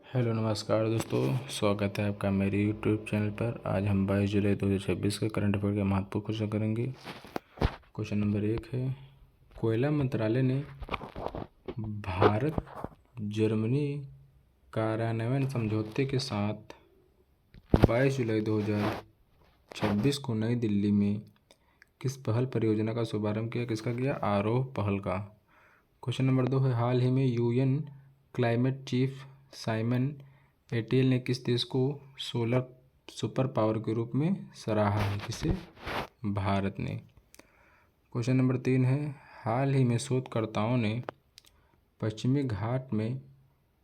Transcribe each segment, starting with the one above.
Hello नमस्कार दोस्तों, स्वागत है आपका मेरे यूट्यूब चैनल पर। आज हम 22 जुलाई 2026 के करंट अफेयर के महत्वपूर्ण क्वेश्चन करेंगे। क्वेश्चन नंबर 1 है, कोयला मंत्रालय ने भारत जर्मनी कार्यान्वयन समझौते के साथ 22 जुलाई 2026 को नई दिल्ली में किस पहल परियोजना का शुभारंभ किया? किसका किया? आरोह पहल का। क्वेश्चन नंबर 2 है, हाल ही में UN climate chief Simon Airtel ने किस देश को सोलर सुपर पावर के रूप में सराहा है? किसे? भारत ने। क्वेश्चन नंबर 3 है, हाल ही में शोधकर्ताओं ने पश्चिमी घाट में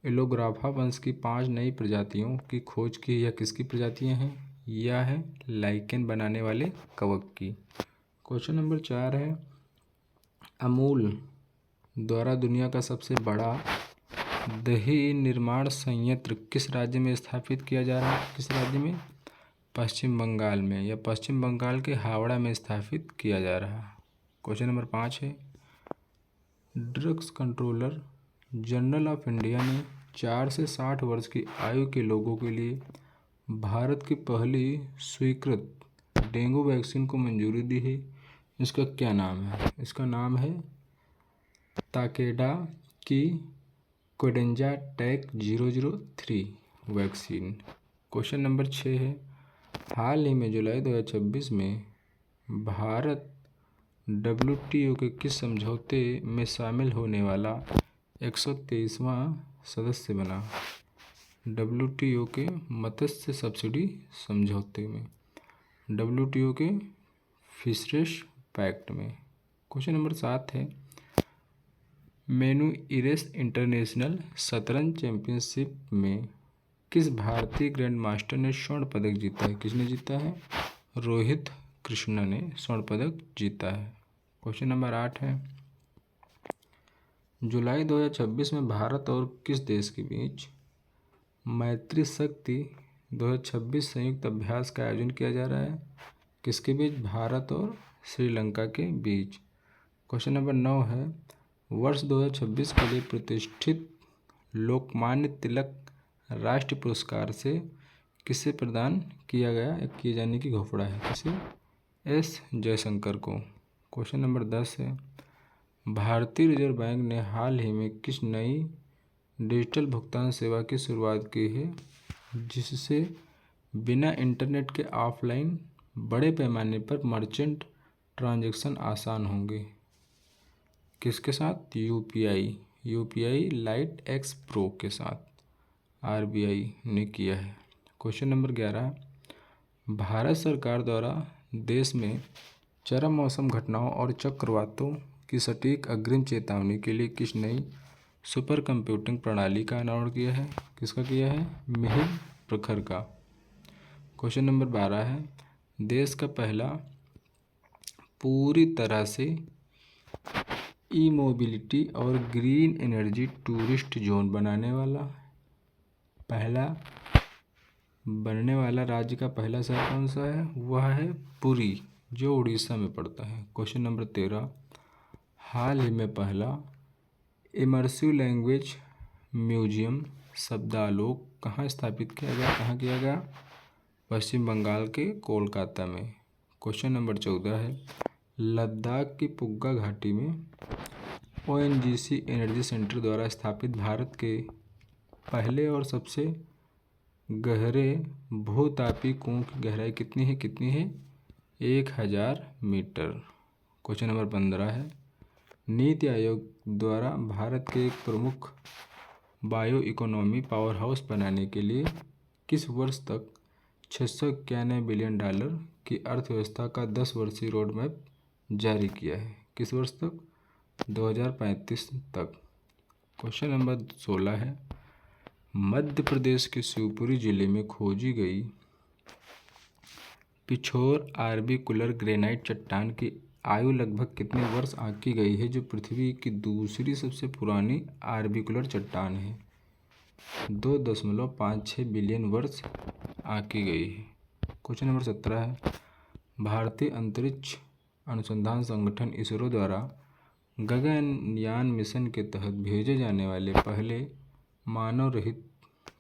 एलोग्राफा वंश की 5 नई प्रजातियों की खोज की। यह किसकी प्रजातियां हैं? यह है लाइकेन बनाने वाले कवक की। क्वेश्चन नंबर 4 है, अमूल द्वारा दुनिया का सबसे बड़ा दही निर्माण संयंत्र किस राज्य में स्थापित किया जा रहा है? किस राज्य में? पश्चिम बंगाल में। या पश्चिम बंगाल के हावड़ा में स्थापित किया जा रहा है। क्वेश्चन नंबर 5 है, drugs controller general of India ने 4 से 60 वर्ष की आयु के लोगों के लिए भारत की पहली स्वीकृत डेंगू वैक्सीन को मंजूरी दी है। इसका क्या नाम है? इसका नाम है ताकेडा की कोडेंजा टेक 003 वैक्सीन। क्वेश्चन नंबर 6 है, हाल ही में जुलाई 2026 में भारत WTO के किस समझौते में शामिल होने वाला 123वां सदस्य बना? WTO के मत्स्य सब्सिडी समझौते में, WTO के फिशरीज पैक्ट में। क्वेश्चन नंबर 7 है, मेनू इरेस इंटरनेशनल शतरंज चैंपियनशिप में किस भारतीय ग्रैंड मास्टर ने स्वर्ण पदक जीता है? किसने जीता है? रोहित कृष्णा ने स्वर्ण पदक जीता है। क्वेश्चन नंबर 8 है, जुलाई 2026 में भारत और किस देश के बीच मैत्री शक्ति 2026 संयुक्त अभ्यास का आयोजन किया जा रहा है? किसके बीच? भारत और श्रीलंका के बीच। क्वेश्चन नंबर 9 है, वर्ष 2026 के लिए प्रतिष्ठित लोकमान्य तिलक राष्ट्रीय पुरस्कार से किसे प्रदान किया गया? किए जाने की घोषणा है। किसे? S जयशंकर को। क्वेश्चन नंबर 10 है, भारतीय रिजर्व बैंक ने हाल ही में किस नई डिजिटल भुगतान सेवा की शुरुआत की है जिससे बिना इंटरनेट के ऑफलाइन बड़े पैमाने पर मर्चेंट ट्रांजैक्शन आसान होंगे? किसके साथ? यूपीआई लाइट एक्स प्रो के साथ RBI ने किया है। क्वेश्चन नंबर 11, भारत सरकार द्वारा देश में चरम मौसम घटनाओं और चक्रवातों की सटीक अग्रिम चेतावनी के लिए किस नई सुपर कंप्यूटिंग प्रणाली का अनावरण किया है? किसका किया है? मिहिर प्रखर का। क्वेश्चन नंबर 12 है, देश का पहला पूरी तरह से ई मोबिलिटी और ग्रीन एनर्जी टूरिस्ट जोन बनने वाला राज्य का पहला शहर कौन सा है? वह है पुरी, जो उड़ीसा में पड़ता है। क्वेश्चन नंबर 13, हाल ही में पहला इमर्सिव लैंग्वेज म्यूजियम शब्दालोक कहाँ स्थापित किया गया? कहाँ किया गया? पश्चिम बंगाल के कोलकाता में। क्वेश्चन नंबर 14 है, लद्दाख की पुग्गा घाटी में ONGC एनर्जी सेंटर द्वारा स्थापित भारत के पहले और सबसे गहरे भूतापी कुओं की गहराई कितनी है? 1000 मीटर। क्वेश्चन नंबर 15 है, नीति आयोग द्वारा भारत के एक प्रमुख बायो इकोनॉमी पावर हाउस बनाने के लिए किस वर्ष तक $691 बिलियन की अर्थव्यवस्था का 10 वर्षीय रोड मैप जारी किया है? किस वर्ष तक? 2035 तक। क्वेश्चन नंबर 16 है, मध्य प्रदेश के शिवपुरी जिले में खोजी गई पिछोर आर्बिकुलर ग्रेनाइट चट्टान की आयु लगभग कितने वर्ष आंकी गई है, जो पृथ्वी की दूसरी सबसे पुरानी आर्बिकुलर चट्टान है? 2.56 बिलियन वर्ष आंकी गई है। क्वेश्चन नंबर 17 है, भारतीय अंतरिक्ष अनुसंधान संगठन इसरो द्वारा गगनयान मिशन के तहत भेजे जाने वाले पहले मानव रहित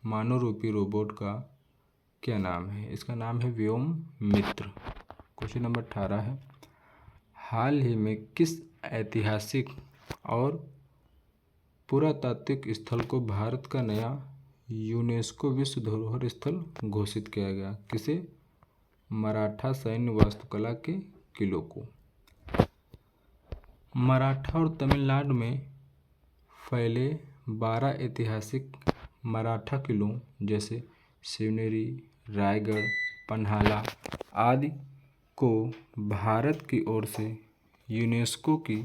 मानव रूपी रोबोट का क्या नाम है? इसका नाम है व्योम मित्र। क्वेश्चन नंबर 18 है, हाल ही में किस ऐतिहासिक और पुरातात्विक स्थल को भारत का नया यूनेस्को विश्व धरोहर स्थल घोषित किया गया? किसे? मराठा सैन्य वास्तुकला के किलों को। मराठा और तमिलनाडु में फैले 12 ऐतिहासिक मराठा किलों जैसे शिवनेरी, रायगढ़, पन्हाला आदि को भारत की ओर से यूनेस्को की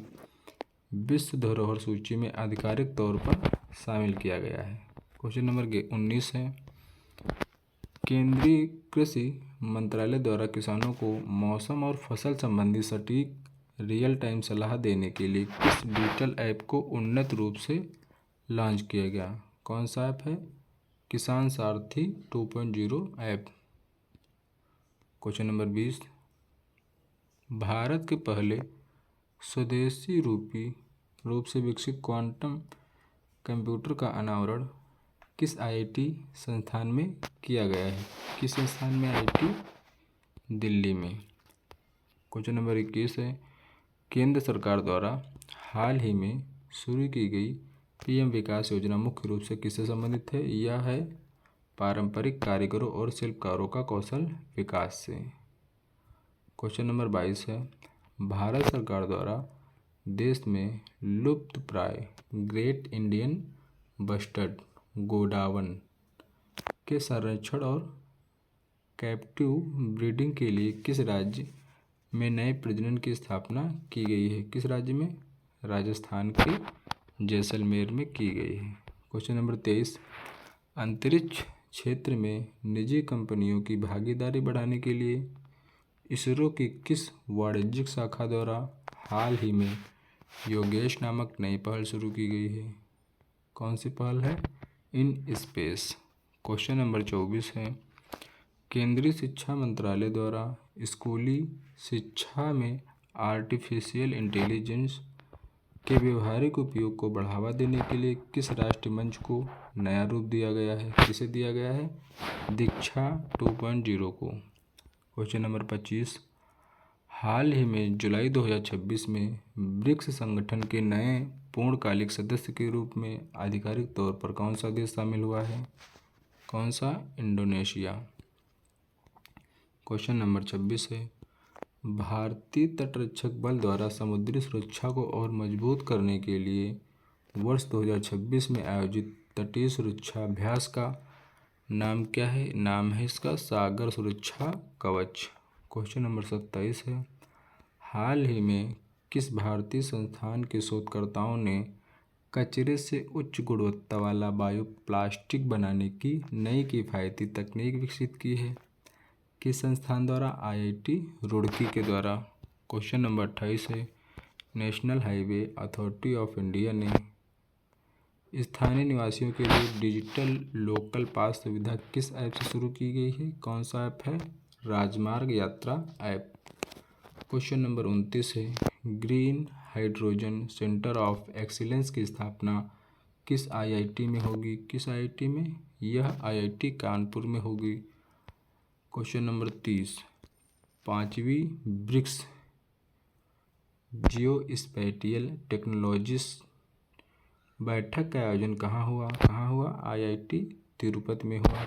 विश्व धरोहर सूची में आधिकारिक तौर पर शामिल किया गया है। क्वेश्चन नंबर 19 है, केंद्रीय कृषि मंत्रालय द्वारा किसानों को मौसम और फसल संबंधी सटीक रियल टाइम सलाह देने के लिए किस डिजिटल ऐप को उन्नत रूप से लॉन्च किया गया? कौन सा ऐप है? किसान सारथी 2.0 ऐप। क्वेश्चन नंबर 20, भारत के पहले स्वदेशी रूप से विकसित क्वांटम कंप्यूटर का अनावरण किस आईआईटी संस्थान में किया गया है? किस संस्थान में? आईआईटी दिल्ली में। क्वेश्चन नंबर 21 है, केंद्र सरकार द्वारा हाल ही में शुरू की गई पीएम विकास योजना मुख्य रूप से किससे संबंधित है? यह है पारंपरिक कारीगरों और शिल्पकारों का कौशल विकास से। क्वेश्चन नंबर 22 है, भारत सरकार द्वारा देश में लुप्तप्राय ग्रेट इंडियन बस्टर्ड गोडावन के संरक्षण और कैप्टिव ब्रीडिंग के लिए किस राज्य में नए प्रजनन की स्थापना की गई है? किस राज्य में? राजस्थान के जैसलमेर में की गई है। क्वेश्चन नंबर 23, अंतरिक्ष क्षेत्र में निजी कंपनियों की भागीदारी बढ़ाने के लिए इसरो की किस वाणिज्यिक शाखा द्वारा हाल ही में योगेश नामक नई पहल शुरू की गई है? कौन सी पहल है? In space. क्वेश्चन नंबर 24 है, केंद्रीय शिक्षा मंत्रालय द्वारा स्कूली शिक्षा में आर्टिफिशियल इंटेलिजेंस के व्यवहारिक उपयोग को बढ़ावा देने के लिए किस राष्ट्रीय मंच को नया रूप दिया गया है? किसे दिया गया है? दीक्षा 2.0 को। क्वेश्चन नंबर 25, हाल ही में जुलाई 2026 में ब्रिक्स संगठन के नए पूर्णकालिक सदस्य के रूप में आधिकारिक तौर पर कौन सा देश शामिल हुआ है? कौन सा? इंडोनेशिया। क्वेश्चन नंबर 26 है, भारतीय तटरक्षक बल द्वारा समुद्री सुरक्षा को और मजबूत करने के लिए वर्ष 2026 में आयोजित तटीय सुरक्षा अभ्यास का नाम क्या है? नाम है इसका सागर सुरक्षा कवच। क्वेश्चन नंबर 27 है, हाल ही में किस भारतीय संस्थान के शोधकर्ताओं ने कचरे से उच्च गुणवत्ता वाला बायो प्लास्टिक बनाने की नई किफ़ायती तकनीक विकसित की है? किस संस्थान द्वारा? आईआईटी रुड़की के द्वारा। क्वेश्चन नंबर 28 है, national highway authority of India ने स्थानीय निवासियों के लिए डिजिटल लोकल पास सुविधा किस ऐप से शुरू की गई है? कौन सा ऐप है? राजमार्ग यात्रा ऐप। क्वेश्चन नंबर 29 है, green hydrogen centre of excellence की स्थापना किस आईआईटी में होगी? किस आईआईटी में? यह आईआईटी कानपुर में होगी। क्वेश्चन नंबर 30, 5वीं ब्रिक्स जियोस्पैटियल टेक्नोलॉजीज बैठक का आयोजन कहाँ हुआ? आईआईटी तिरुपति में हुआ।